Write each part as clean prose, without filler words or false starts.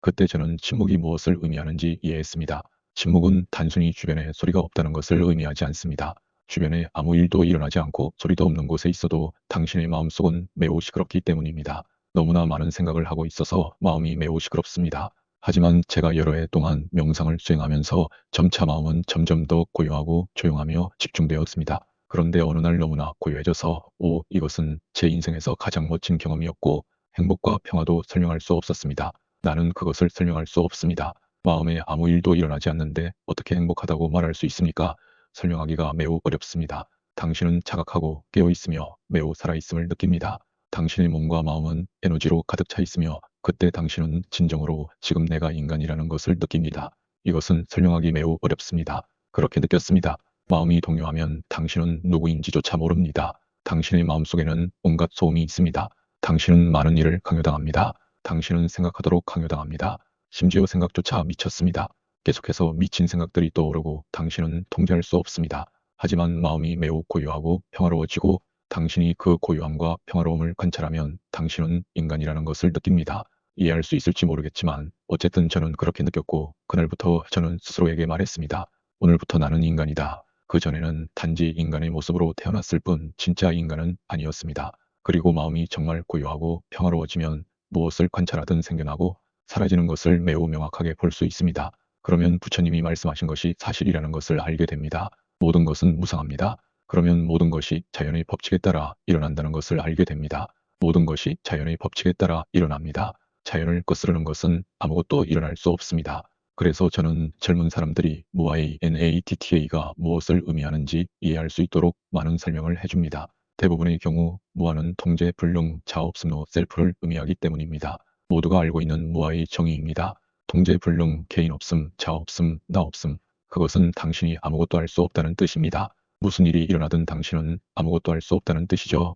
그때 저는 침묵이 무엇을 의미하는지 이해했습니다. 침묵은 단순히 주변에 소리가 없다는 것을 의미하지 않습니다. 주변에 아무 일도 일어나지 않고 소리도 없는 곳에 있어도 당신의 마음속은 매우 시끄럽기 때문입니다. 너무나 많은 생각을 하고 있어서 마음이 매우 시끄럽습니다. 하지만 제가 여러 해 동안 명상을 수행하면서 점차 마음은 점점 더 고요하고 조용하며 집중되었습니다. 그런데 어느 날 너무나 고요해져서 이것은 제 인생에서 가장 멋진 경험이었고 행복과 평화도 설명할 수 없었습니다. 나는 그것을 설명할 수 없습니다. 마음에 아무 일도 일어나지 않는데 어떻게 행복하다고 말할 수 있습니까? 설명하기가 매우 어렵습니다. 당신은 자각하고 깨어있으며 매우 살아있음을 느낍니다. 당신의 몸과 마음은 에너지로 가득 차 있으며 그때 당신은 진정으로 지금 내가 인간이라는 것을 느낍니다. 이것은 설명하기 매우 어렵습니다. 그렇게 느꼈습니다. 마음이 동요하면 당신은 누구인지조차 모릅니다. 당신의 마음속에는 온갖 소음이 있습니다. 당신은 많은 일을 강요당합니다. 당신은 생각하도록 강요당합니다. 심지어 생각조차 미쳤습니다. 계속해서 미친 생각들이 떠오르고 당신은 통제할 수 없습니다. 하지만 마음이 매우 고요하고 평화로워지고 당신이 그 고요함과 평화로움을 관찰하면 당신은 인간이라는 것을 느낍니다. 이해할 수 있을지 모르겠지만 어쨌든 저는 그렇게 느꼈고 그날부터 저는 스스로에게 말했습니다. 오늘부터 나는 인간이다. 그전에는 단지 인간의 모습으로 태어났을 뿐 진짜 인간은 아니었습니다. 그리고 마음이 정말 고요하고 평화로워지면 무엇을 관찰하든 생겨나고 사라지는 것을 매우 명확하게 볼 수 있습니다. 그러면 부처님이 말씀하신 것이 사실이라는 것을 알게 됩니다. 모든 것은 무상합니다. 그러면 모든 것이 자연의 법칙에 따라 일어난다는 것을 알게 됩니다. 모든 것이 자연의 법칙에 따라 일어납니다. 자연을 거스르는 것은 아무것도 일어날 수 없습니다. 그래서 저는 젊은 사람들이 무아의 NATTA가 무엇을 의미하는지 이해할 수 있도록 많은 설명을 해줍니다. 대부분의 경우 무아는 통제, 불능, 자업습, 노, 셀프를 의미하기 때문입니다. 모두가 알고 있는 무아의 정의입니다. 통제, 불능, 개인 없음, 자 없음, 나 없음. 그것은 당신이 아무것도 할 수 없다는 뜻입니다. 무슨 일이 일어나든 당신은 아무것도 할 수 없다는 뜻이죠?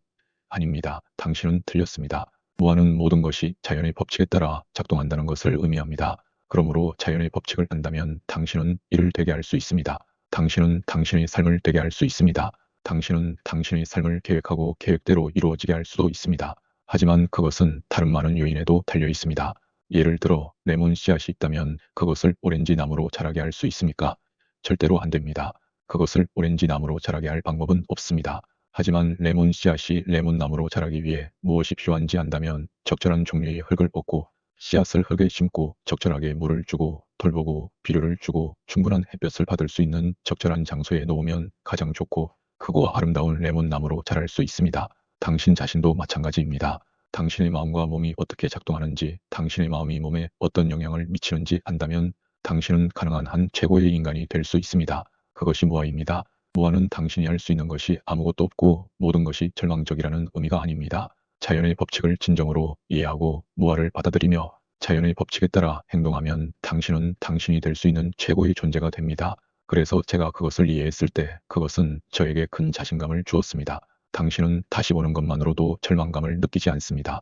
아닙니다. 당신은 틀렸습니다. 무아는 모든 것이 자연의 법칙에 따라 작동한다는 것을 의미합니다. 그러므로 자연의 법칙을 안다면 당신은 이를 되게 할 수 있습니다. 당신은 당신의 삶을 되게 할 수 있습니다. 당신은 당신의 삶을 계획하고 계획대로 이루어지게 할 수도 있습니다. 하지만 그것은 다른 많은 요인에도 달려 있습니다. 예를 들어 레몬 씨앗이 있다면 그것을 오렌지 나무로 자라게 할 수 있습니까? 절대로 안 됩니다. 그것을 오렌지 나무로 자라게 할 방법은 없습니다. 하지만 레몬 씨앗이 레몬 나무로 자라기 위해 무엇이 필요한지 안다면 적절한 종류의 흙을 얻고 씨앗을 흙에 심고 적절하게 물을 주고 돌보고 비료를 주고 충분한 햇볕을 받을 수 있는 적절한 장소에 놓으면 가장 좋고 크고 아름다운 레몬 나무로 자랄 수 있습니다. 당신 자신도 마찬가지입니다. 당신의 마음과 몸이 어떻게 작동하는지, 당신의 마음이 몸에 어떤 영향을 미치는지 안다면 당신은 가능한 한 최고의 인간이 될 수 있습니다. 그것이 무아입니다. 무아는 당신이 할 수 있는 것이 아무것도 없고 모든 것이 절망적이라는 의미가 아닙니다. 자연의 법칙을 진정으로 이해하고 무아를 받아들이며 자연의 법칙에 따라 행동하면 당신은 당신이 될 수 있는 최고의 존재가 됩니다. 그래서 제가 그것을 이해했을 때 그것은 저에게 큰 자신감을 주었습니다. 당신은 다시 보는 것만으로도 절망감을 느끼지 않습니다.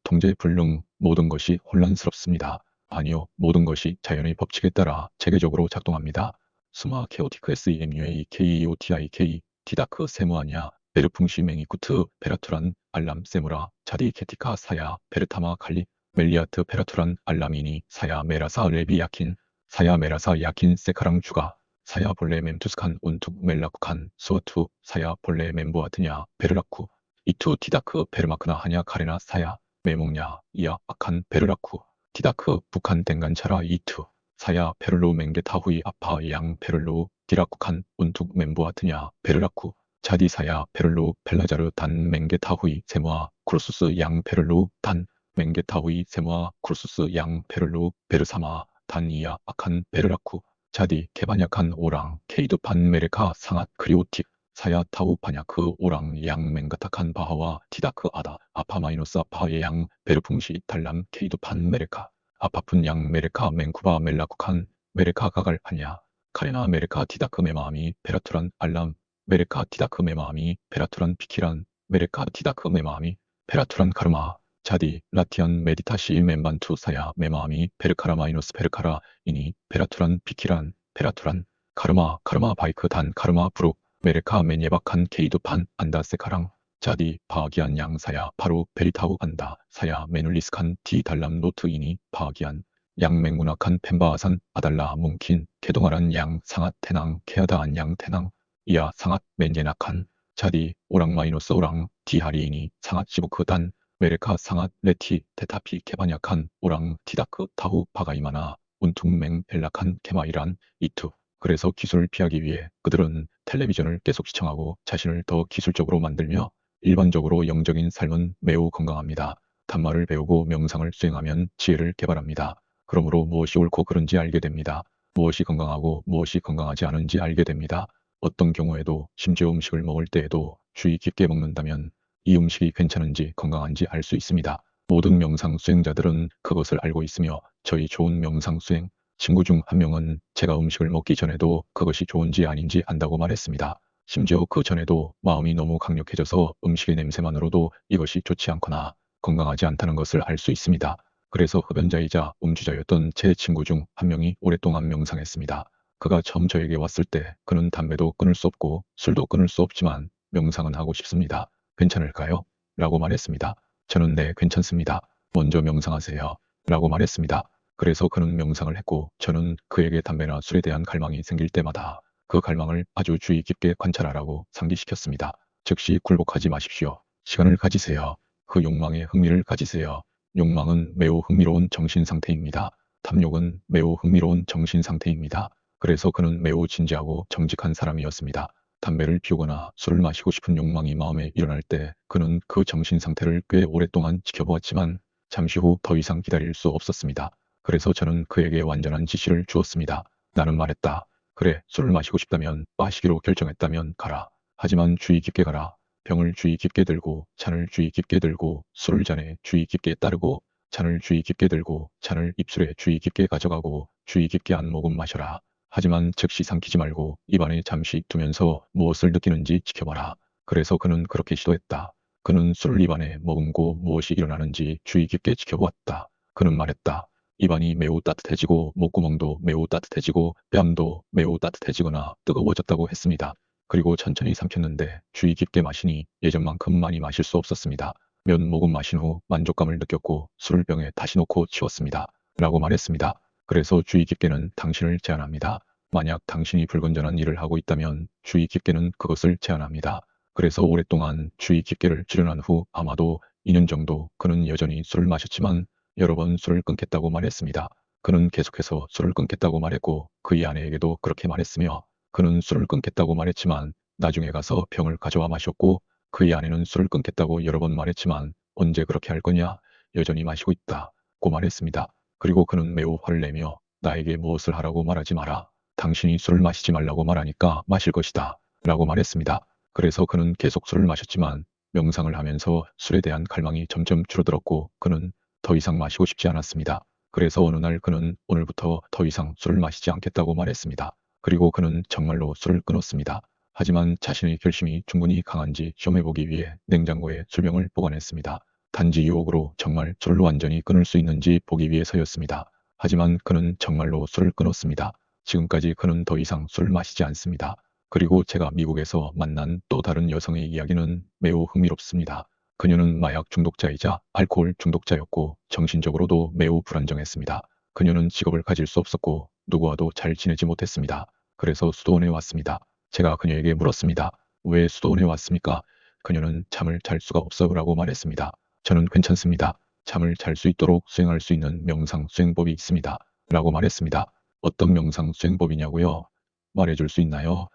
통제불능, 모든 것이 혼란스럽습니다. 아니요, 모든 것이 자연의 법칙에 따라 체계적으로 작동합니다. 스마 케오티크 SEMUA KEOTIK 티다크 세무아냐 베르풍시 맹이쿠트 베라투란 알람 세무라 자디 케티카 사야 베르타마 칼리 멜리아트 페라투란 알라미니 사야 메라사 레비 야킨 사야 메라사 야킨 세카랑 주가 사야 본래 mem투스칸 운투 멜라쿠칸 수어투 사야 본래 멤보아트냐 베르라쿠 이투 티다크 베르마크나 하냐 카레나 사야 메몽냐 이야 아칸 베르라쿠 티다크 북한 댕간차라 이투 사야 페를로 맹게타후이 아파 양 페를로 디라쿠칸 운투 멤보아트냐 베르라쿠 자디 사야 페를로 펠라자르 단 맹게타후이 세모아 크루스스 양 페를로 단 맹게타후이 세모아 크루스스 양 페를로 베르사마 단 이야 아칸 베르라쿠 자디 케바냐칸 오랑 케이드판 메레카 상앗 크리오틱 사야 타우 파냐크 오랑 양 맹가타칸 바하와 티다크 아다 아파 마이너스 아파의 양 베르풍시 달람 케이드판 메레카 아파푼 양 메레카 맹쿠바 멜라쿠칸 메레카 가갈 하냐 카레나 메레카 티다크 메마미 페라투란 알람 메레카 티다크 메마미 페라투란 피키란 메레카 티다크 메마미 페라투란 카르마 자디 라티안 메디타시 멤반투 사야 메마미 페르카라 마이너스 페르카라 이니 페라투란 피키란 페라투란 카르마 바이크 단 카르마 브룩 메레카 메니에바칸 케이드판 안다세카랑 자디 파기한 양 사야 바로 베리타우 안다. 사야 메눌리스칸 디 달람 노트이니 파기한 양 맹문학한 펜바아산 아달라 뭉킨 개동아란 양 상앗 테낭 케아다안 양 테낭 이야 상앗 맨예낙한 자디 오랑 마이너스 오랑 디하리이니 상앗 시부크 단 메레카 상앗 레티 테타피 케바냐칸 오랑 티다크 타후 바가이마나 운퉁맹 벨라칸 케마이란 이투. 그래서 기술을 피하기 위해 그들은 텔레비전을 계속 시청하고 자신을 더 기술적으로 만들며 일반적으로 영적인 삶은 매우 건강합니다. 단말을 배우고 명상을 수행하면 지혜를 개발합니다. 그러므로 무엇이 옳고 그른지 알게 됩니다. 무엇이 건강하고 무엇이 건강하지 않은지 알게 됩니다. 어떤 경우에도 심지어 음식을 먹을 때에도 주의 깊게 먹는다면 이 음식이 괜찮은지 건강한지 알 수 있습니다. 모든 명상 수행자들은 그것을 알고 있으며 저희 좋은 명상 수행 친구 중 한 명은 제가 음식을 먹기 전에도 그것이 좋은지 아닌지 안다고 말했습니다. 심지어 그 전에도 마음이 너무 강력해져서 음식의 냄새만으로도 이것이 좋지 않거나 건강하지 않다는 것을 알 수 있습니다. 그래서 흡연자이자 음주자였던 제 친구 중 한 명이 오랫동안 명상했습니다. 그가 처음 저에게 왔을 때 그는 담배도 끊을 수 없고 술도 끊을 수 없지만 명상은 하고 싶습니다. 괜찮을까요? 라고 말했습니다. 저는 네, 괜찮습니다. 먼저 명상하세요. 라고 말했습니다. 그래서 그는 명상을 했고 저는 그에게 담배나 술에 대한 갈망이 생길 때마다 그 갈망을 아주 주의 깊게 관찰하라고 상기시켰습니다. 즉시 굴복하지 마십시오. 시간을 가지세요. 그 욕망에 흥미를 가지세요. 욕망은 매우 흥미로운 정신 상태입니다. 탐욕은 매우 흥미로운 정신 상태입니다. 그래서 그는 매우 진지하고 정직한 사람이었습니다. 담배를 피우거나 술을 마시고 싶은 욕망이 마음에 일어날 때 그는 그 정신 상태를 꽤 오랫동안 지켜보았지만 잠시 후 더 이상 기다릴 수 없었습니다. 그래서 저는 그에게 완전한 지시를 주었습니다. 나는 말했다. 그래, 술을 마시고 싶다면, 마시기로 결정했다면 가라. 하지만 주의 깊게 가라. 병을 주의 깊게 들고, 잔을 주의 깊게 들고, 술을 잔에 주의 깊게 따르고, 잔을 주의 깊게 들고, 잔을 입술에 주의 깊게 가져가고, 주의 깊게 한 모금 마셔라. 하지만 즉시 삼키지 말고 입안에 잠시 두면서 무엇을 느끼는지 지켜봐라. 그래서 그는 그렇게 시도했다. 그는 술을 입안에 머금고 무엇이 일어나는지 주의 깊게 지켜보았다. 그는 말했다. 입안이 매우 따뜻해지고 목구멍도 매우 따뜻해지고 뺨도 매우 따뜻해지거나 뜨거워졌다고 했습니다. 그리고 천천히 삼켰는데 주의 깊게 마시니 예전만큼 많이 마실 수 없었습니다. 몇 모금 마신 후 만족감을 느꼈고 술을 병에 다시 놓고 치웠습니다. 라고 말했습니다. 그래서 주의 깊게는 당신을 제안합니다. 만약 당신이 불건전한 일을 하고 있다면 주의 깊게는 그것을 제안합니다. 그래서 오랫동안 주의 깊게를 출연한 후 아마도 2년 정도 그는 여전히 술을 마셨지만 여러 번 술을 끊겠다고 말했습니다. 그는 계속해서 술을 끊겠다고 말했고 그의 아내에게도 그렇게 말했으며 그는 술을 끊겠다고 말했지만 나중에 가서 병을 가져와 마셨고 그의 아내는 술을 끊겠다고 여러 번 말했지만 언제 그렇게 할 거냐? 여전히 마시고 있다고 말했습니다. 그리고 그는 매우 화를 내며 나에게 무엇을 하라고 말하지 마라. 당신이 술을 마시지 말라고 말하니까 마실 것이다. 라고 말했습니다. 그래서 그는 계속 술을 마셨지만 명상을 하면서 술에 대한 갈망이 점점 줄어들었고 그는 더 이상 마시고 싶지 않았습니다. 그래서 어느 날 그는 오늘부터 더 이상 술을 마시지 않겠다고 말했습니다. 그리고 그는 정말로 술을 끊었습니다. 하지만 자신의 결심이 충분히 강한지 시험해보기 위해 냉장고에 술병을 보관했습니다. 단지 유혹으로 정말 술을 완전히 끊을 수 있는지 보기 위해서였습니다. 하지만 그는 정말로 술을 끊었습니다. 지금까지 그는 더 이상 술을 마시지 않습니다. 그리고 제가 미국에서 만난 또 다른 여성의 이야기는 매우 흥미롭습니다. 그녀는 마약 중독자이자 알코올 중독자였고 정신적으로도 매우 불안정했습니다. 그녀는 직업을 가질 수 없었고 누구와도 잘 지내지 못했습니다. 그래서 수도원에 왔습니다. 제가 그녀에게 물었습니다. 왜 수도원에 왔습니까? 그녀는 잠을 잘 수가 없어요라고 말했습니다. 저는 괜찮습니다. 잠을 잘 수 있도록 수행할 수 있는 명상 수행법이 있습니다. 라고 말했습니다. 어떤 명상 수행법이냐고요? 말해줄 수 있나요?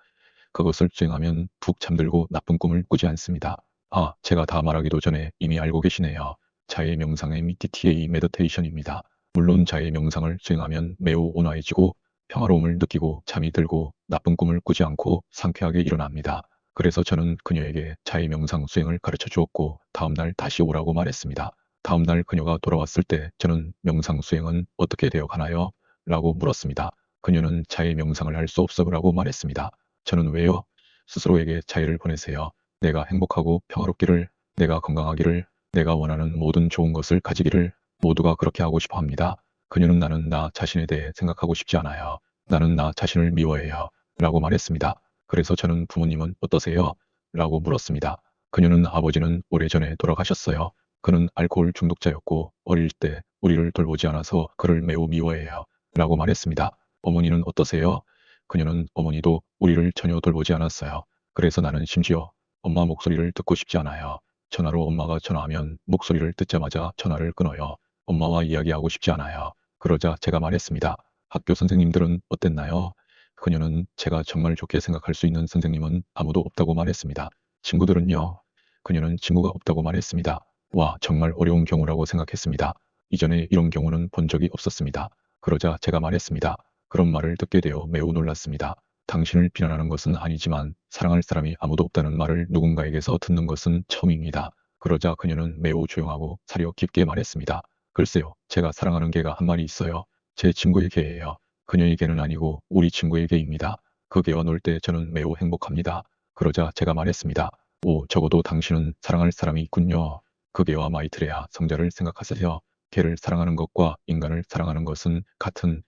그것을 수행하면 푹 잠들고 나쁜 꿈을 꾸지 않습니다. 아, 제가 다 말하기도 전에 이미 알고 계시네요. 자해 명상의 MTTA 메디테이션입니다. 물론 자해 명상을 수행하면 매우 온화해지고 평화로움을 느끼고 잠이 들고 나쁜 꿈을 꾸지 않고 상쾌하게 일어납니다. 그래서 저는 그녀에게 자해 명상 수행을 가르쳐 주었고 다음날 다시 오라고 말했습니다. 다음날 그녀가 돌아왔을 때 저는 명상 수행은 어떻게 되어 가나요? 라고 물었습니다. 그녀는 자해 명상을 할 수 없어라고 말했습니다. 저는 왜요? 스스로에게 자유를 보내세요. 내가 행복하고 평화롭기를, 내가 건강하기를, 내가 원하는 모든 좋은 것을 가지기를 모두가 그렇게 하고 싶어 합니다. 그녀는 나는 나 자신에 대해 생각하고 싶지 않아요. 나는 나 자신을 미워해요. 라고 말했습니다. 그래서 저는 부모님은 어떠세요? 라고 물었습니다. 그녀는 아버지는 오래전에 돌아가셨어요. 그는 알코올 중독자였고 어릴 때 우리를 돌보지 않아서 그를 매우 미워해요. 라고 말했습니다. 어머니는 어떠세요? 그녀는 어머니도 우리를 전혀 돌보지 않았어요. 그래서 나는 심지어 엄마 목소리를 듣고 싶지 않아요. 전화로 엄마가 전화하면 목소리를 듣자마자 전화를 끊어요. 엄마와 이야기하고 싶지 않아요. 그러자 제가 말했습니다. 학교 선생님들은 어땠나요? 그녀는 제가 정말 좋게 생각할 수 있는 선생님은 아무도 없다고 말했습니다. 친구들은요? 그녀는 친구가 없다고 말했습니다. 와, 정말 어려운 경우라고 생각했습니다. 이전에 이런 경우는 본 적이 없었습니다. 그러자 제가 말했습니다. 그런 말을 듣게 되어 매우 놀랐습니다. 당신을 비난하는 것은 아니지만 사랑할 사람이 아무도 없다는 말을 누군가에게서 듣는 것은 처음입니다. 그러자 그녀는 매우 조용하고 사려 깊게 말했습니다. 글쎄요, 제가 사랑하는 개가 한 마리 있어요. 제 친구의 개예요. 그녀의 개는 아니고 우리 친구의 개입니다. 그 개와 놀 때 저는 매우 행복합니다. 그러자 제가 말했습니다. 오, 적어도 당신은 사랑할 사람이 있군요. 그 개와 마이트레아 성자를 생각하세요. 개를 사랑하는 것과 인간을 사랑하는 것은 같은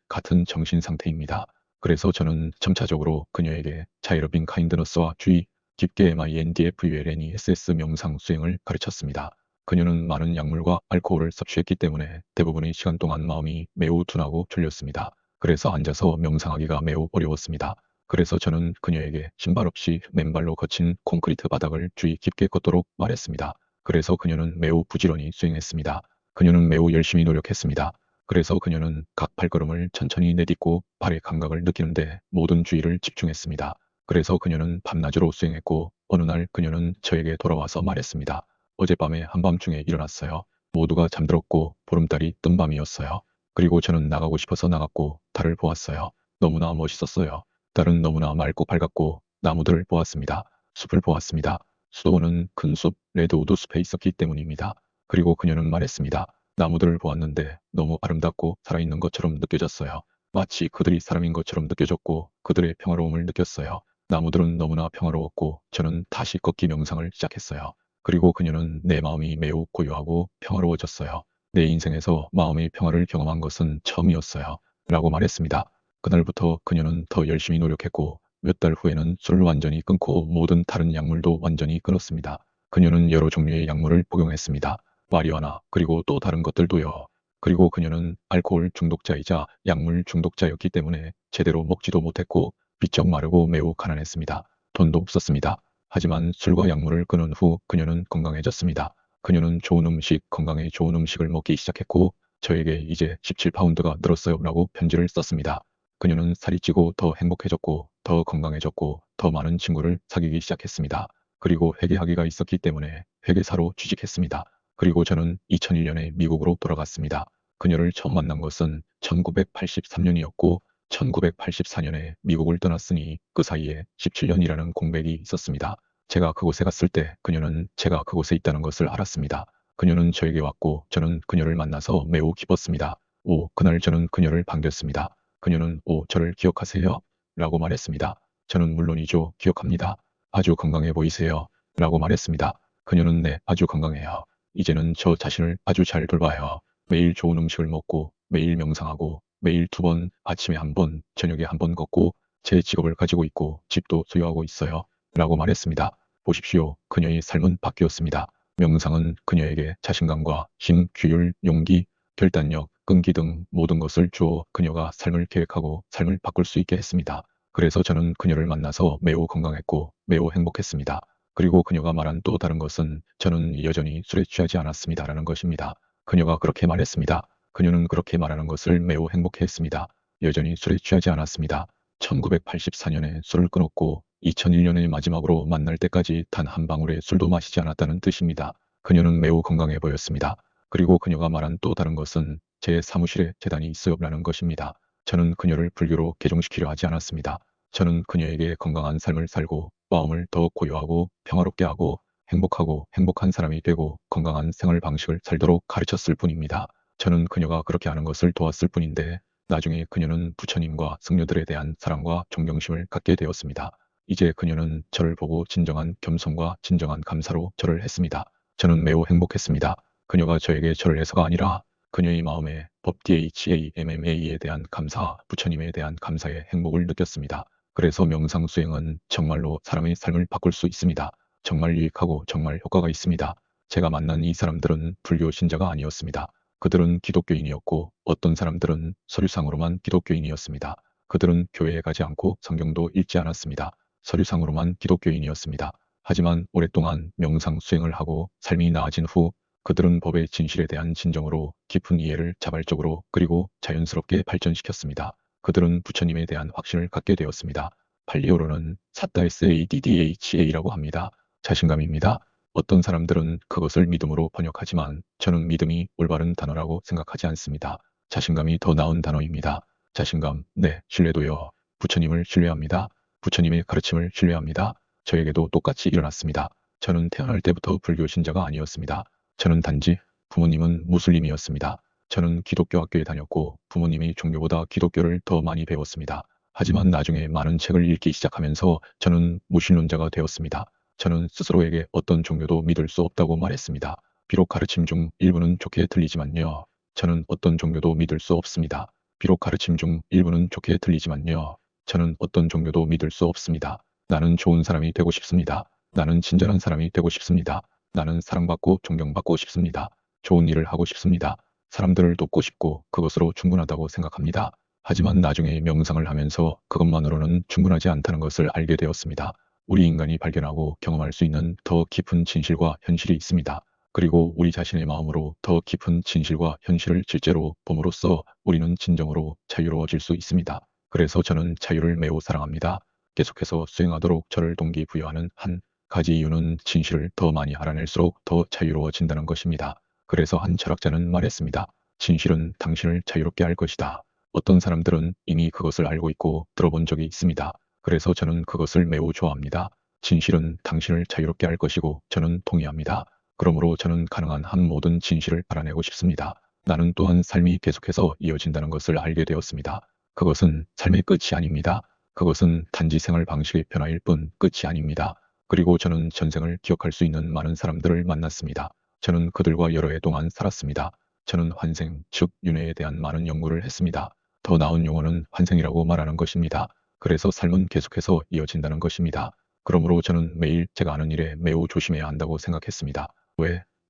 정신 상태입니다. 그래서 저는 점차적으로 그녀에게 자이러빙 카인드너스와 주의 깊게 MINDFULNESS 명상 수행을 가르쳤습니다. 그녀는 많은 약물과 알코올을 섭취했기 때문에 대부분의 시간 동안 마음이 매우 둔하고 졸렸습니다. 그래서 앉아서 명상하기가 매우 어려웠습니다. 그래서 저는 그녀에게 신발 없이 맨발로 거친 콘크리트 바닥을 주의 깊게 걷도록 말했습니다. 그래서 그녀는 매우 부지런히 수행했습니다. 그녀는 매우 열심히 노력했습니다. 그래서 그녀는 각 발걸음을 천천히 내딛고 발의 감각을 느끼는데 모든 주의를 집중했습니다. 그래서 그녀는 밤낮으로 수행했고 어느 날 그녀는 저에게 돌아와서 말했습니다. 어젯밤에 한밤중에 일어났어요. 모두가 잠들었고 보름달이 뜬 밤이었어요. 그리고 저는 나가고 싶어서 나갔고 달을 보았어요. 너무나 멋있었어요. 달은 너무나 맑고 밝았고 나무들을 보았습니다. 숲을 보았습니다. 수도원은 큰 숲, 레드우드 숲에 있었기 때문입니다. 그리고 그녀는 말했습니다. 나무들을 보았는데 너무 아름답고 살아있는 것처럼 느껴졌어요. 마치 그들이 사람인 것처럼 느껴졌고 그들의 평화로움을 느꼈어요. 나무들은 너무나 평화로웠고 저는 다시 걷기 명상을 시작했어요. 그리고 그녀는 내 마음이 매우 고요하고 평화로워졌어요. 내 인생에서 마음의 평화를 경험한 것은 처음이었어요. 라고 말했습니다. 그날부터 그녀는 더 열심히 노력했고 몇 달 후에는 술을 완전히 끊고 모든 다른 약물도 완전히 끊었습니다. 그녀는 여러 종류의 약물을 복용했습니다. 마리화나 그리고 또 다른 것들도요. 그리고 그녀는 알코올 중독자이자 약물 중독자였기 때문에 제대로 먹지도 못했고 비쩍 마르고 매우 가난했습니다. 돈도 없었습니다. 하지만 술과 약물을 끊은 후 그녀는 건강해졌습니다. 그녀는 좋은 음식, 건강에 좋은 음식을 먹기 시작했고 저에게 이제 17파운드가 늘었어요 라고 편지를 썼습니다. 그녀는 살이 찌고 더 행복해졌고 더 건강해졌고 더 많은 친구를 사귀기 시작했습니다. 그리고 회계학위가 있었기 때문에 회계사로 취직했습니다. 그리고 저는 2001년에 미국으로 돌아갔습니다. 그녀를 처음 만난 것은 1983년이었고 1984년에 미국을 떠났으니 그 사이에 17년이라는 공백이 있었습니다. 제가 그곳에 갔을 때 그녀는 제가 그곳에 있다는 것을 알았습니다. 그녀는 저에게 왔고 저는 그녀를 만나서 매우 기뻤습니다. 오, 그날 저는 그녀를 반겼습니다. 그녀는 오, 저를 기억하세요? 라고 말했습니다. 저는 물론이죠, 기억합니다. 아주 건강해 보이세요. 라고 말했습니다. 그녀는 네, 아주 건강해요. 이제는 저 자신을 아주 잘 돌봐요. 매일 좋은 음식을 먹고 매일 명상하고 매일 2번, 아침에 1번, 저녁에 1번 걷고 제 직업을 가지고 있고 집도 소유하고 있어요. 라고 말했습니다. 보십시오. 그녀의 삶은 바뀌었습니다. 명상은 그녀에게 자신감과 힘, 규율, 용기, 결단력, 끈기 등 모든 것을 주어 그녀가 삶을 계획하고 삶을 바꿀 수 있게 했습니다. 그래서 저는 그녀를 만나서 매우 건강했고 매우 행복했습니다. 그리고 그녀가 말한 또 다른 것은 저는 여전히 술에 취하지 않았습니다라는 것입니다. 그녀가 그렇게 말했습니다. 그녀는 그렇게 말하는 것을 매우 행복해했습니다. 여전히 술에 취하지 않았습니다. 1984년에 술을 끊었고 2001년에 마지막으로 만날 때까지 단 한 방울의 술도 마시지 않았다는 뜻입니다. 그녀는 매우 건강해 보였습니다. 그리고 그녀가 말한 또 다른 것은 제 사무실에 재단이 있어요라는 것입니다. 저는 그녀를 불교로 개종시키려 하지 않았습니다. 저는 그녀에게 건강한 삶을 살고 마음을 더 고요하고 평화롭게 하고 행복하고 행복한 사람이 되고 건강한 생활 방식을 살도록 가르쳤을 뿐입니다. 저는 그녀가 그렇게 하는 것을 도왔을 뿐인데 나중에 그녀는 부처님과 성녀들에 대한 사랑과 존경심을 갖게 되었습니다. 이제 그녀는 저를 보고 진정한 겸손과 진정한 감사로 절을 했습니다. 저는 매우 행복했습니다. 그녀가 저에게 절을 해서가 아니라 그녀의 마음에 법 DHAMMA에 대한 감사, 부처님에 대한 감사의 행복을 느꼈습니다. 그래서 명상 수행은 정말로 사람의 삶을 바꿀 수 있습니다. 정말 유익하고 정말 효과가 있습니다. 제가 만난 이 사람들은 불교 신자가 아니었습니다. 그들은 기독교인이었고 어떤 사람들은 서류상으로만 기독교인이었습니다. 그들은 교회에 가지 않고 성경도 읽지 않았습니다. 서류상으로만 기독교인이었습니다. 하지만 오랫동안 명상 수행을 하고 삶이 나아진 후 그들은 법의 진실에 대한 진정으로 깊은 이해를 자발적으로 그리고 자연스럽게 발전시켰습니다. 그들은 부처님에 대한 확신을 갖게 되었습니다. 팔리어로는 사타 SADDHA라고 합니다. 자신감입니다. 어떤 사람들은 그것을 믿음으로 번역하지만 저는 믿음이 올바른 단어라고 생각하지 않습니다. 자신감이 더 나은 단어입니다. 자신감, 네, 신뢰도요. 부처님을 신뢰합니다. 부처님의 가르침을 신뢰합니다. 저에게도 똑같이 일어났습니다. 저는 태어날 때부터 불교 신자가 아니었습니다. 저는 단지 부모님은 무슬림이었습니다. 저는 기독교 학교에 다녔고 부모님이 종교보다 기독교를 더 많이 배웠습니다. 하지만 나중에 많은 책을 읽기 시작하면서 저는 무신론자가 되었습니다. 저는 스스로에게 어떤 종교도 믿을 수 없다고 말했습니다. 비록 가르침 중 일부는 좋게 들리지만요. 저는 어떤 종교도 믿을 수 없습니다. 비록 가르침 중 일부는 좋게 들리지만요. 저는 어떤 종교도 믿을 수 없습니다. 나는 좋은 사람이 되고 싶습니다. 나는 친절한 사람이 되고 싶습니다. 나는 사랑받고 존경받고 싶습니다. 좋은 일을 하고 싶습니다. 사람들을 돕고 싶고 그것으로 충분하다고 생각합니다. 하지만 나중에 명상을 하면서 그것만으로는 충분하지 않다는 것을 알게 되었습니다. 우리 인간이 발견하고 경험할 수 있는 더 깊은 진실과 현실이 있습니다. 그리고 우리 자신의 마음으로 더 깊은 진실과 현실을 실제로 봄으로써 우리는 진정으로 자유로워질 수 있습니다. 그래서 저는 자유를 매우 사랑합니다. 계속해서 수행하도록 저를 동기부여하는 한 가지 이유는 진실을 더 많이 알아낼수록 더 자유로워진다는 것입니다. 그래서 한 철학자는 말했습니다. 진실은 당신을 자유롭게 할 것이다. 어떤 사람들은 이미 그것을 알고 있고 들어본 적이 있습니다. 그래서 저는 그것을 매우 좋아합니다. 진실은 당신을 자유롭게 할 것이고 저는 동의합니다. 그러므로 저는 가능한 한 모든 진실을 알아내고 싶습니다. 나는 또한 삶이 계속해서 이어진다는 것을 알게 되었습니다. 그것은 삶의 끝이 아닙니다. 그것은 단지 생활 방식의 변화일 뿐 끝이 아닙니다. 그리고 저는 전생을 기억할 수 있는 많은 사람들을 만났습니다. 저는 그들과 여러 해 동안 살았습니다. 저는 환생, 즉 윤회에 대한 많은 연구를 했습니다. 더 나은 용어는 환생이라고 말하는 것입니다. 그래서 삶은 계속해서 이어진다는 것입니다. 그러므로 저는 매일 제가 하는 일에 매우 조심해야 한다고 생각했습니다. 왜?